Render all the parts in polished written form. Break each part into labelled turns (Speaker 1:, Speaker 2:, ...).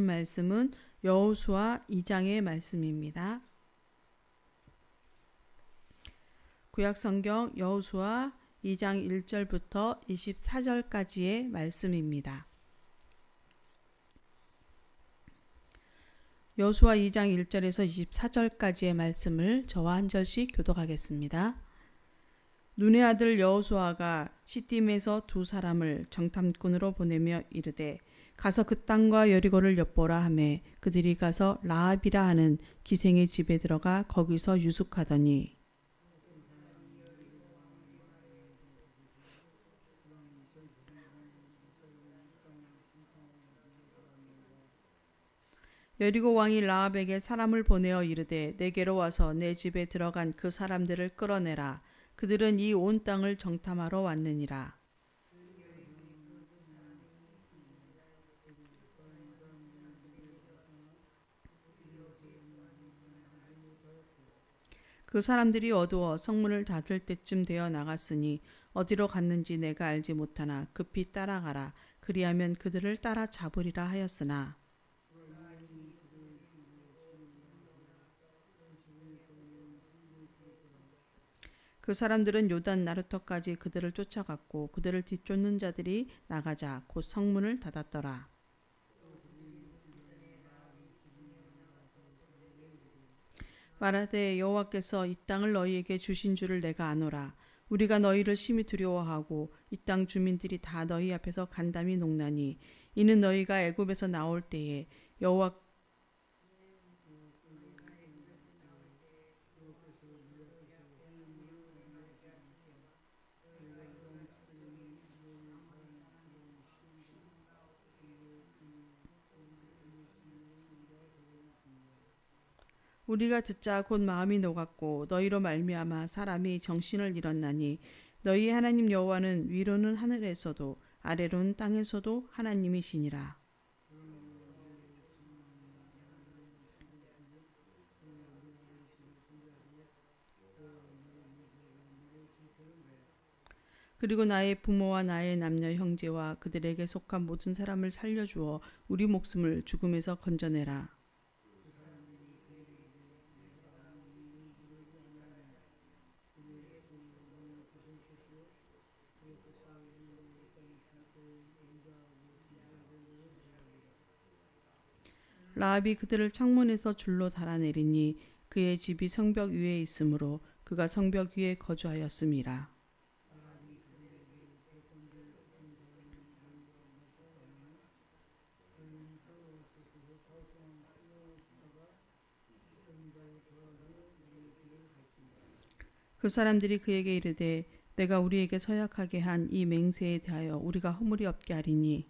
Speaker 1: 말씀은 여호수아 2장의 말씀입니다. 구약성경 여호수아 2장 1절부터 24절까지의 말씀입니다. 여호수아 2장 1절에서 24절까지의 말씀을 저와 한 절씩 교독하겠습니다. 눈의 아들 여호수아가 시딤에서 두 사람을 정탐꾼으로 보내며 이르되 가서 그 땅과 여리고를 엿보라 하매 그들이 가서 라합이라 하는 기생의 집에 들어가 거기서 유숙하더니 여리고 왕이 라합에게 사람을 보내어 이르되 내게로 와서 내 집에 들어간 그 사람들을 끌어내라. 그들은 이 온 땅을 정탐하러 왔느니라. 그 사람들이 어두워 성문을 닫을 때쯤 되어 나갔으니 어디로 갔는지 내가 알지 못하나 급히 따라가라. 그리하면 그들을 따라 잡으리라 하였으나 그 사람들은 요단 나루터까지 그들을 쫓아갔고 그들을 뒤쫓는 자들이 나가자 곧 성문을 닫았더라. 말하되 여호와께서 이 땅을 너희에게 주신 줄을 내가 아노라. 우리가 너희를 심히 두려워하고 이 땅 주민들이 다 너희 앞에서 간담이 녹나니 이는 너희가 애굽에서 나올 때에 여호와 우리가 듣자 곧 마음이 녹았고 너희로 말미암아 사람이 정신을 잃었나니 너희의 하나님 여호와는 위로는 하늘에서도 아래로는 땅에서도 하나님이시니라. 그리고 나의 부모와 나의 남녀 형제와 그들에게 속한 모든 사람을 살려주어 우리 목숨을 죽음에서 건져내라. 라합이 그들을 창문에서 줄로 달아내리니 그의 집이 성벽 위에 있으므로 그가 성벽 위에 거주하였음이라. 그 사람들이 그에게 이르되 내가 우리에게 서약하게 한 이 맹세에 대하여 우리가 허물이 없게 하리니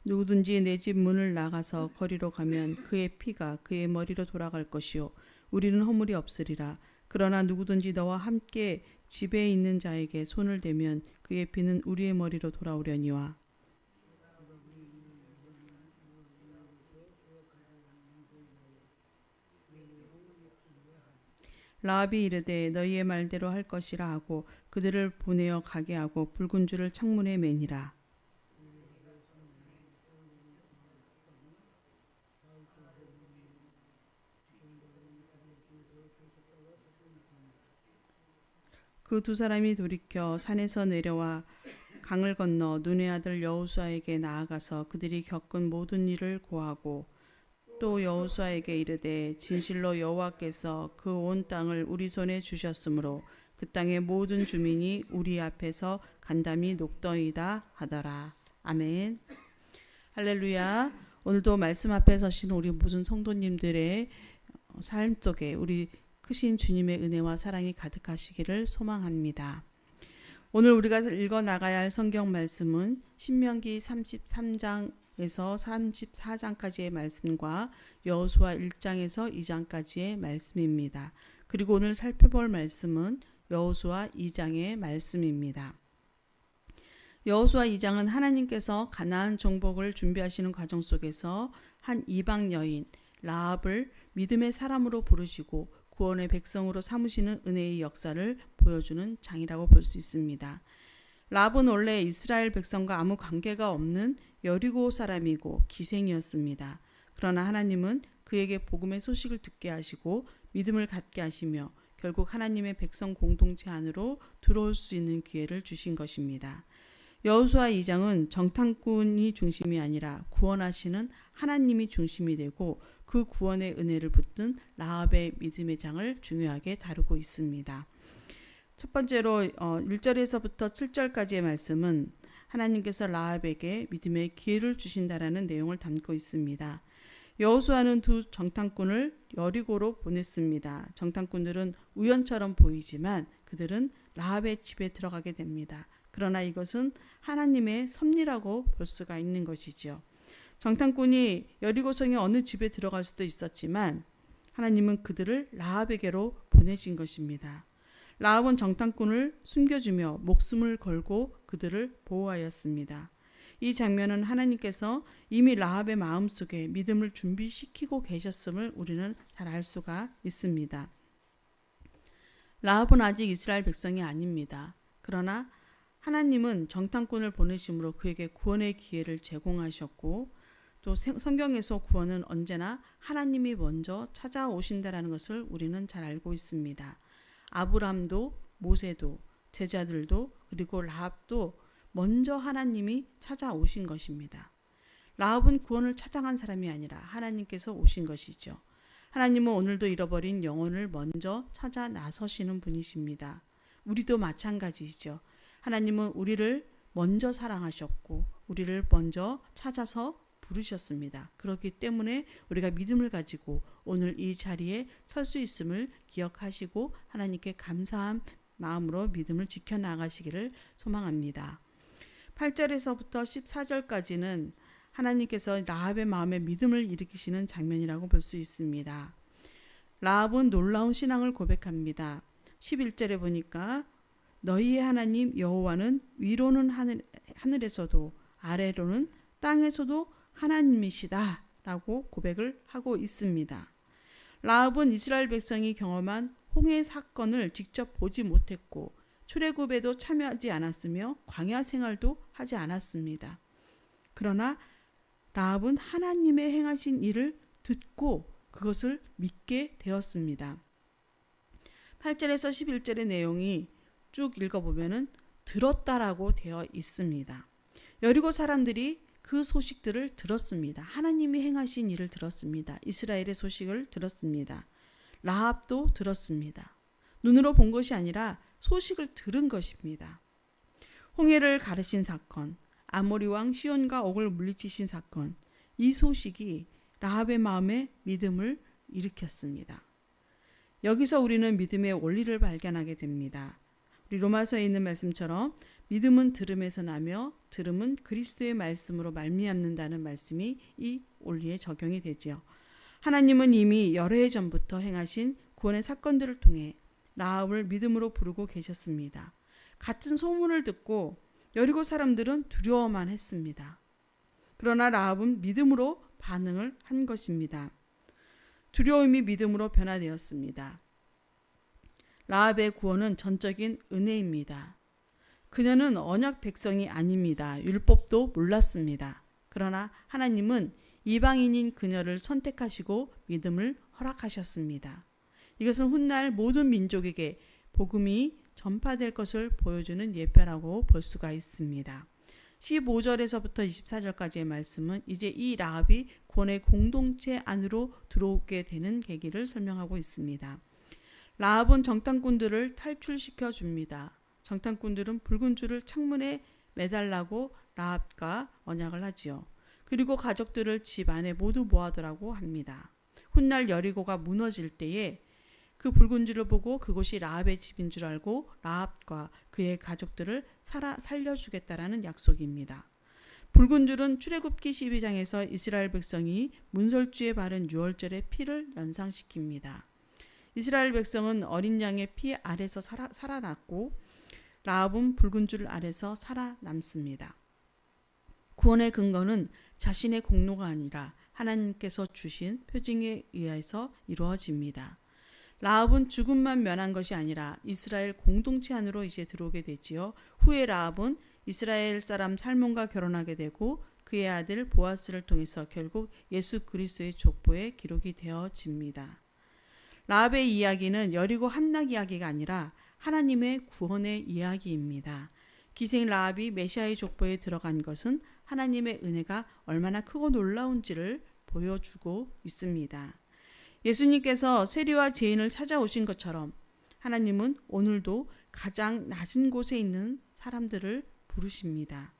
Speaker 1: 누구든지 내 집 문을 나가서 거리로 가면 그의 피가 그의 머리로 돌아갈 것이요 우리는 허물이 없으리라. 그러나 누구든지 너와 함께 집에 있는 자에게 손을 대면 그의 피는 우리의 머리로 돌아오려니와 라합이 이르되 너희의 말대로 할 것이라 하고 그들을 보내어 가게 하고 붉은 줄을 창문에 매니라. 그 두 사람이 돌이켜 산에서 내려와 강을 건너 눈의 아들 여호수아에게 나아가서 그들이 겪은 모든 일을 고하고 또 여호수아에게 이르되 진실로 여호와께서 그 온 땅을 우리 손에 주셨으므로 그 땅의 모든 주민이 우리 앞에서 간담이 녹더이다 하더라. 아멘. 할렐루야. 오늘도 말씀 앞에 서신 우리 모든 성도님들의 삶 속에 우리 크신 주님의 은혜와 사랑이 가득하시기를 소망합니다. 오늘 우리가 읽어 나가야 할 성경 말씀은 신명기 33장에서 34장까지의 말씀과 여호수아 1장에서 2장까지의 말씀입니다. 그리고 오늘 살펴볼 말씀은 여호수아 2장의 말씀입니다. 여호수아 2장은 하나님께서 가나안 정복을 준비하시는 과정 속에서 한 이방 여인 라합을 믿음의 사람으로 부르시고 구원의 백성으로 삼으시는 은혜의 역사를 보여주는 장이라고 볼 수 있습니다. 라합은 원래 이스라엘 백성과 아무 관계가 없는 여리고 사람이고 기생이었습니다. 그러나 하나님은 그에게 복음의 소식을 듣게 하시고 믿음을 갖게 하시며 결국 하나님의 백성 공동체 안으로 들어올 수 있는 기회를 주신 것입니다. 여호수아 2장은 정탐꾼이 중심이 아니라 구원하시는 하나님이 중심이 되고 그 구원의 은혜를 붙든 라합의 믿음의 장을 중요하게 다루고 있습니다. 첫 번째로 1절에서부터 7절까지의 말씀은 하나님께서 라합에게 믿음의 기회를 주신다라는 내용을 담고 있습니다. 여호수아는 두 정탐꾼을 여리고로 보냈습니다. 정탐꾼들은 우연처럼 보이지만 그들은 라합의 집에 들어가게 됩니다. 그러나 이것은 하나님의 섭리라고 볼 수가 있는 것이죠. 정탐꾼이 여리고성의 어느 집에 들어갈 수도 있었지만 하나님은 그들을 라합에게로 보내신 것입니다. 라합은 정탐꾼을 숨겨주며 목숨을 걸고 그들을 보호하였습니다. 이 장면은 하나님께서 이미 라합의 마음속에 믿음을 준비시키고 계셨음을 우리는 잘 알 수가 있습니다. 라합은 아직 이스라엘 백성이 아닙니다. 그러나 하나님은 정탐꾼을 보내심으로 그에게 구원의 기회를 제공하셨고 또 성경에서 구원은 언제나 하나님이 먼저 찾아오신다라는 것을 우리는 잘 알고 있습니다. 아브람도 모세도 제자들도 그리고 라합도 먼저 하나님이 찾아오신 것입니다. 라합은 구원을 찾아간 사람이 아니라 하나님께서 오신 것이죠. 하나님은 오늘도 잃어버린 영혼을 먼저 찾아 나서시는 분이십니다. 우리도 마찬가지죠. 하나님은 우리를 먼저 사랑하셨고 우리를 먼저 찾아서 부르셨습니다. 그렇기 때문에 우리가 믿음을 가지고 오늘 이 자리에 설 수 있음을 기억하시고 하나님께 감사한 마음으로 믿음을 지켜나가시기를 소망합니다. 8절에서부터 14절까지는 하나님께서 라합의 마음에 믿음을 일으키시는 장면이라고 볼 수 있습니다. 라합은 놀라운 신앙을 고백합니다. 11절에 보니까 너희의 하나님 여호와는 위로는 하늘에서도 아래로는 땅에서도 하나님이시다 라고 고백을 하고 있습니다. 라합은 이스라엘 백성이 경험한 홍해 사건을 직접 보지 못했고 출애굽에도 참여하지 않았으며 광야 생활도 하지 않았습니다. 그러나 라합은 하나님의 행하신 일을 듣고 그것을 믿게 되었습니다. 8절에서 11절의 내용이 쭉 읽어보면 들었다라고 되어 있습니다. 여리고 사람들이 그 소식들을 들었습니다. 하나님이 행하신 일을 들었습니다. 이스라엘의 소식을 들었습니다. 라합도 들었습니다. 눈으로 본 것이 아니라 소식을 들은 것입니다. 홍해를 가르신 사건, 아모리 왕 시온과 옥을 물리치신 사건, 이 소식이 라합의 마음에 믿음을 일으켰습니다. 여기서 우리는 믿음의 원리를 발견하게 됩니다. 우리 로마서에 있는 말씀처럼 믿음은 들음에서 나며 들음은 그리스도의 말씀으로 말미암는다는 말씀이 이 원리에 적용이 되지요. 하나님은 이미 여러 해 전부터 행하신 구원의 사건들을 통해 라합을 믿음으로 부르고 계셨습니다. 같은 소문을 듣고 여리고 사람들은 두려워만 했습니다. 그러나 라합은 믿음으로 반응을 한 것입니다. 두려움이 믿음으로 변화되었습니다. 라합의 구원은 전적인 은혜입니다. 그녀는 언약 백성이 아닙니다. 율법도 몰랐습니다. 그러나 하나님은 이방인인 그녀를 선택하시고 믿음을 허락하셨습니다. 이것은 훗날 모든 민족에게 복음이 전파될 것을 보여주는 예표라고 볼 수가 있습니다. 15절에서부터 24절까지의 말씀은 이제 이 라합이 구원의 공동체 안으로 들어오게 되는 계기를 설명하고 있습니다. 라합은 정탐꾼들을 탈출시켜 줍니다. 정탐꾼들은 붉은 줄을 창문에 매달라고 라합과 언약을 하지요. 그리고 가족들을 집 안에 모두 모아두라고 합니다. 훗날 여리고가 무너질 때에 그 붉은 줄을 보고 그곳이 라합의 집인 줄 알고 라합과 그의 가족들을 살려주겠다라는 약속입니다. 붉은 줄은 출애굽기 12장에서 이스라엘 백성이 문설주에 바른 유월절의 피를 연상시킵니다. 이스라엘 백성은 어린 양의 피 아래서 살아났고 라합은 붉은 줄 아래서 살아남습니다. 구원의 근거는 자신의 공로가 아니라 하나님께서 주신 표징에 의해서 이루어집니다. 라합은 죽음만 면한 것이 아니라 이스라엘 공동체 안으로 이제 들어오게 되지요. 후에 라합은 이스라엘 사람 살몬과 결혼하게 되고 그의 아들 보아스를 통해서 결국 예수 그리스도의 족보에 기록이 되어집니다. 라합의 이야기는 여리고 함락 이야기가 아니라 하나님의 구원의 이야기입니다. 기생 라합이 메시아의 족보에 들어간 것은 하나님의 은혜가 얼마나 크고 놀라운지를 보여주고 있습니다. 예수님께서 세리와 죄인을 찾아오신 것처럼 하나님은 오늘도 가장 낮은 곳에 있는 사람들을 부르십니다.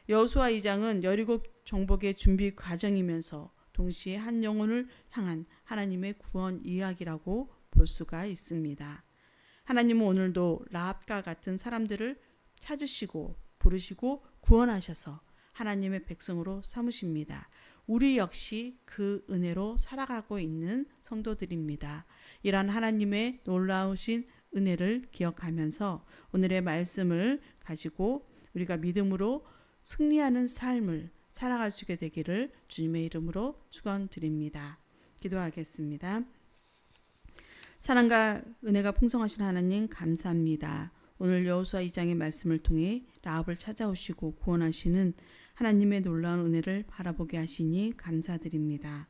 Speaker 1: 여호수아 2장은 여리고 정복의 준비 과정이면서 동시에 한 영혼을 향한 하나님의 구원 이야기라고 볼 수가 있습니다. 하나님은 오늘도 라합과 같은 사람들을 찾으시고 부르시고 구원하셔서 하나님의 백성으로 삼으십니다. 우리 역시 그 은혜로 살아가고 있는 성도들입니다. 이러한 하나님의 놀라우신 은혜를 기억하면서 오늘의 말씀을 가지고 우리가 믿음으로 승리하는 삶을 살아갈 수 있게 되기를 주님의 이름으로 축원드립니다. 기도하겠습니다. 사랑과 은혜가 풍성하신 하나님 감사합니다. 오늘 여호수아 2장의 말씀을 통해 라합을 찾아오시고 구원하시는 하나님의 놀라운 은혜를 바라보게 하시니 감사드립니다.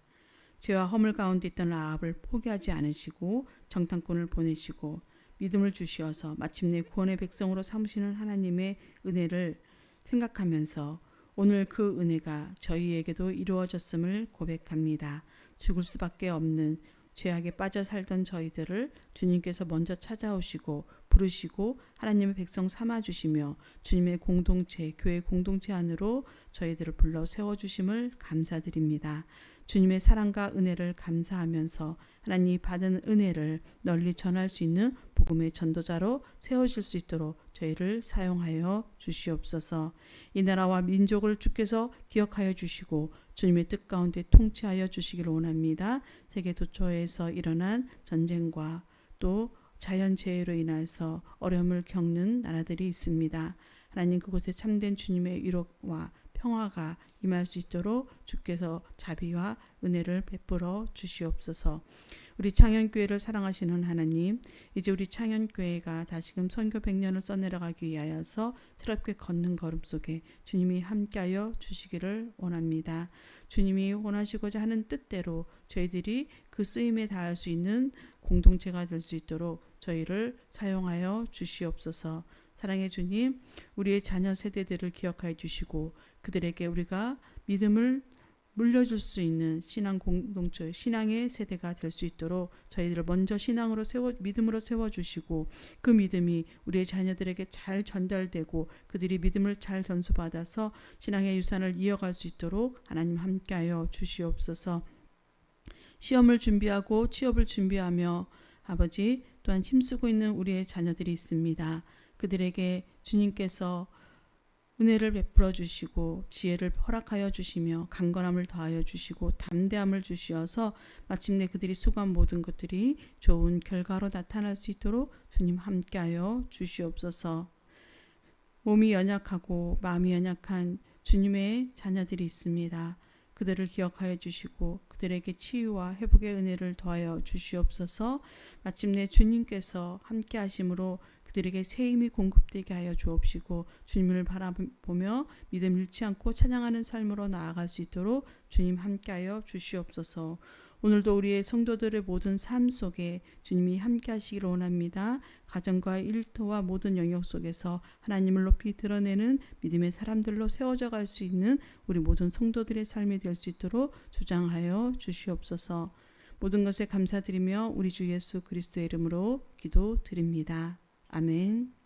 Speaker 1: 죄와 허물 가운데 있던 라합을 포기하지 않으시고 정탐꾼을 보내시고 믿음을 주시어서 마침내 구원의 백성으로 삼으시는 하나님의 은혜를 생각하면서 오늘 그 은혜가 저희에게도 이루어졌음을 고백합니다. 죽을 수밖에 없는 죄악에 빠져 살던 저희들을 주님께서 먼저 찾아오시고 부르시고 하나님의 백성 삼아주시며 주님의 공동체, 교회 공동체 안으로 저희들을 불러 세워주심을 감사드립니다. 주님의 사랑과 은혜를 감사하면서 하나님이 받은 은혜를 널리 전할 수 있는 복음의 전도자로 세워질 수 있도록 저희를 사용하여 주시옵소서. 이 나라와 민족을 주께서 기억하여 주시고 주님의 뜻 가운데 통치하여 주시기를 원합니다. 세계 도처에서 일어난 전쟁과 또 자연재해로 인해서 어려움을 겪는 나라들이 있습니다. 하나님 그곳에 참된 주님의 위로와 평화가 임할 수 있도록 주께서 자비와 은혜를 베풀어 주시옵소서. 우리 창현교회를 사랑하시는 하나님, 이제 우리 창현교회가 다시금 선교 100년을 써내려가기 위하여서 새롭게 걷는 걸음 속에 주님이 함께하여 주시기를 원합니다. 주님이 원하시고자 하는 뜻대로 저희들이 그 쓰임에 닿을 수 있는 공동체가 될 수 있도록 저희를 사용하여 주시옵소서. 사랑의 주님, 우리의 자녀 세대들을 기억하여 주시고 그들에게 우리가 믿음을 물려줄 수 있는 신앙 공동체, 신앙의 세대가 될 수 있도록 저희들을 먼저 신앙으로 믿음으로 세워주시고 그 믿음이 우리의 자녀들에게 잘 전달되고 그들이 믿음을 잘 전수받아서 신앙의 유산을 이어갈 수 있도록 하나님 함께하여 주시옵소서. 시험을 준비하고 취업을 준비하며 아버지 또한 힘쓰고 있는 우리의 자녀들이 있습니다. 그들에게 주님께서 은혜를 베풀어 주시고 지혜를 허락하여 주시며 강건함을 더하여 주시고 담대함을 주시어서 마침내 그들이 수고한 모든 것들이 좋은 결과로 나타날 수 있도록 주님 함께하여 주시옵소서. 몸이 연약하고 마음이 연약한 주님의 자녀들이 있습니다. 그들을 기억하여 주시고 그들에게 치유와 회복의 은혜를 더하여 주시옵소서. 마침내 주님께서 함께 하심으로 그들에게 새 힘이 공급되게 하여 주옵시고 주님을 바라보며 믿음 잃지 않고 찬양하는 삶으로 나아갈 수 있도록 주님 함께하여 주시옵소서. 오늘도 우리의 성도들의 모든 삶 속에 주님이 함께 하시기를 원합니다. 가정과 일터와 모든 영역 속에서 하나님을 높이 드러내는 믿음의 사람들로 세워져 갈 수 있는 우리 모든 성도들의 삶이 될 수 있도록 주장하여 주시옵소서. 모든 것에 감사드리며 우리 주 예수 그리스도의 이름으로 기도드립니다. 아멘.